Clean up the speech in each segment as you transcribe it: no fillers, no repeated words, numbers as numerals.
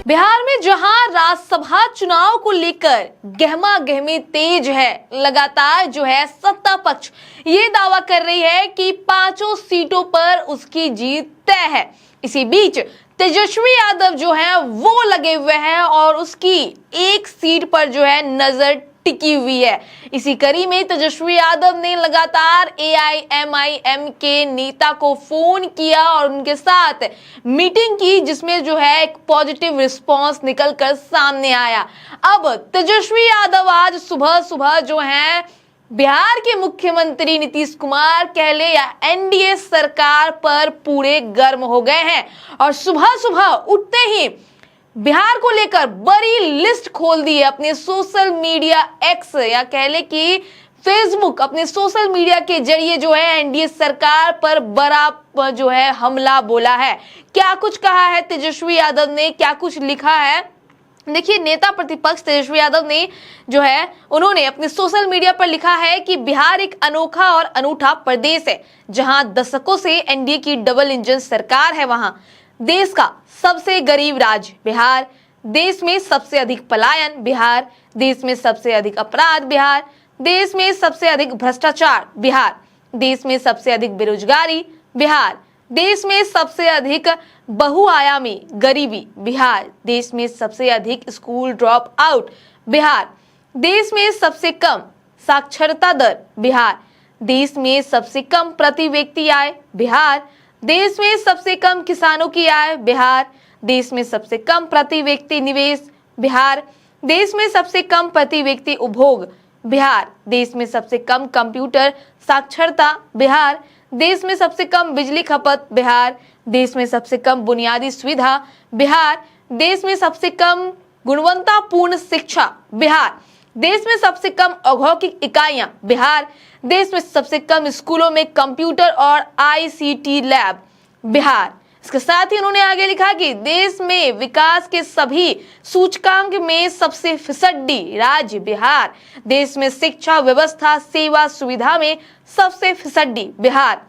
बिहार में जहां राज्यसभा चुनाव को लेकर गहमा गहमी तेज है, लगातार जो है सत्ता पक्ष ये दावा कर रही है कि पांचों सीटों पर उसकी जीत तय है। इसी बीच तेजस्वी यादव जो है वो लगे हुए हैं और उसकी एक सीट पर जो है नजर टिकी हुई है। इसी कड़ी में तेजस्वी यादव ने लगातार एआईएमआईएम के नेता को फोन किया और उनके साथ मीटिंग की, जिसमें जो है एक पॉजिटिव रिस्पांस निकलकर सामने आया। अब तेजस्वी यादव आज सुबह सुबह जो है बिहार के मुख्यमंत्री नीतीश कुमार कह ले या एनडीए सरकार पर पूरे गर्म हो गए हैं और सुबह सुबह उठते ही बिहार को लेकर बड़ी लिस्ट खोल दी है। अपने सोशल मीडिया एक्स या कह ले कि फेसबुक, अपने सोशल मीडिया के जरिए जो है एनडीए सरकार पर बड़ा जो है हमला बोला है। क्या कुछ कहा है तेजस्वी यादव ने, क्या कुछ लिखा है, देखिए। नेता प्रतिपक्ष तेजस्वी यादव ने जो है उन्होंने अपने सोशल मीडिया पर लिखा है कि बिहार एक अनोखा और अनूठा प्रदेश है, जहां दशकों से एनडीए की डबल इंजन सरकार है। वहां देश का सबसे गरीब राज्य बिहार, देश में सबसे अधिक पलायन बिहार, देश में सबसे अधिक अपराध बिहार, देश में सबसे अधिक भ्रष्टाचार बिहार, देश में सबसे अधिक बेरोजगारी बिहार, देश में सबसे अधिक बहुआयामी गरीबी बिहार, देश में सबसे अधिक स्कूल ड्रॉप आउट बिहार, देश में सबसे कम साक्षरता दर बिहार, देश में सबसे कम प्रति व्यक्ति आय बिहार, देश में सबसे कम किसानों की आय बिहार, देश में सबसे कम प्रति व्यक्ति निवेश बिहार, देश में सबसे कम प्रति व्यक्ति उपभोग बिहार, देश में सबसे कम कंप्यूटर साक्षरता बिहार, देश में सबसे कम बिजली खपत बिहार, देश में सबसे कम बुनियादी सुविधा बिहार, देश में सबसे कम गुणवत्तापूर्ण शिक्षा बिहार, देश में सबसे कम औद्योगिक इकाइयां बिहार, देश में सबसे कम स्कूलों में कंप्यूटर और आईसीटी लैब बिहार। इसके साथ ही उन्होंने आगे लिखा कि देश में विकास के सभी सूचकांक में सबसे फिसड्डी राज्य बिहार, देश में शिक्षा व्यवस्था सेवा सुविधा में सबसे फिसड्डी बिहार।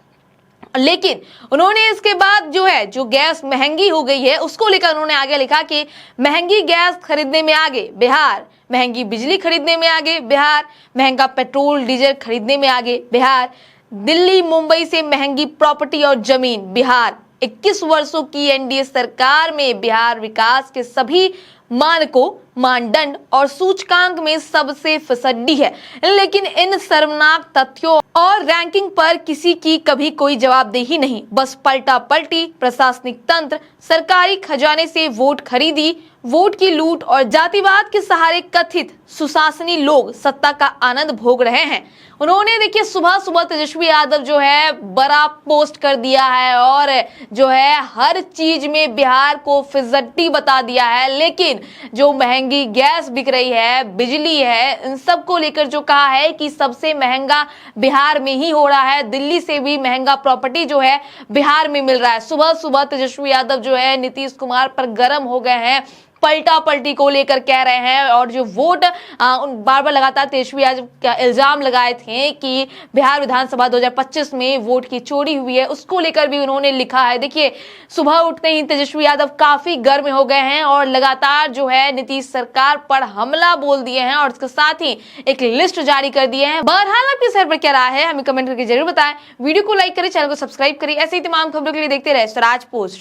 लेकिन उन्होंने इसके बाद जो है जो गैस महंगी हो गई है उसको लेकर उन्होंने आगे लिखा कि महंगी गैस खरीदने में आगे बिहार, महंगी बिजली खरीदने में आगे बिहार, महंगा पेट्रोल डीजल खरीदने में आगे बिहार, दिल्ली मुंबई से महंगी प्रॉपर्टी और जमीन बिहार। 21 वर्षों की एनडीए सरकार में बिहार विकास के सभी मानकों, मानदंड और सूचकांक में सबसे फिसड्डी है। लेकिन इन शर्मनाक तथ्यों और रैंकिंग पर किसी की कभी कोई जवाबदेही नहीं, बस पलटा पलटी, प्रशासनिक तंत्र, सरकारी खजाने से वोट खरीदी, वोट की लूट और जातिवाद के सहारे कथित सुशासनी लोग सत्ता का आनंद भोग रहे हैं। उन्होंने देखिए सुबह सुबह तेजस्वी यादव जो है बड़ा पोस्ट कर दिया है और जो है हर चीज में बिहार को फिसड्डी बता दिया है। लेकिन जो महंगी गैस बिक रही है, बिजली है, इन सब को लेकर जो कहा है कि सबसे महंगा बिहार में ही हो रहा है, दिल्ली से भी महंगा प्रॉपर्टी जो है बिहार में मिल रहा है। सुबह सुबह तेजस्वी यादव जो है नीतीश कुमार पर गर्म हो गए हैं, पलटा पलटी को लेकर कह रहे हैं और जो वोट बार बार लगातार तेजस्वी यादव का इल्जाम लगाए थे कि बिहार विधानसभा 2025 में वोट की चोरी हुई है, उसको लेकर भी उन्होंने लिखा है। देखिए सुबह उठते ही तेजस्वी यादव काफी गर्म हो गए हैं और लगातार जो है नीतीश सरकार पर हमला बोल दिए हैं और इसके साथ ही एक लिस्ट जारी कर दिए हैं। बहरहाल आपकी सर पर क्या राय है हमें कमेंट करके जरूर बताएं। वीडियो को लाइक करें, चैनल को सब्सक्राइब करें। ऐसे ही तमाम खबरों के लिए देखते रहे स्वराज पोस्ट।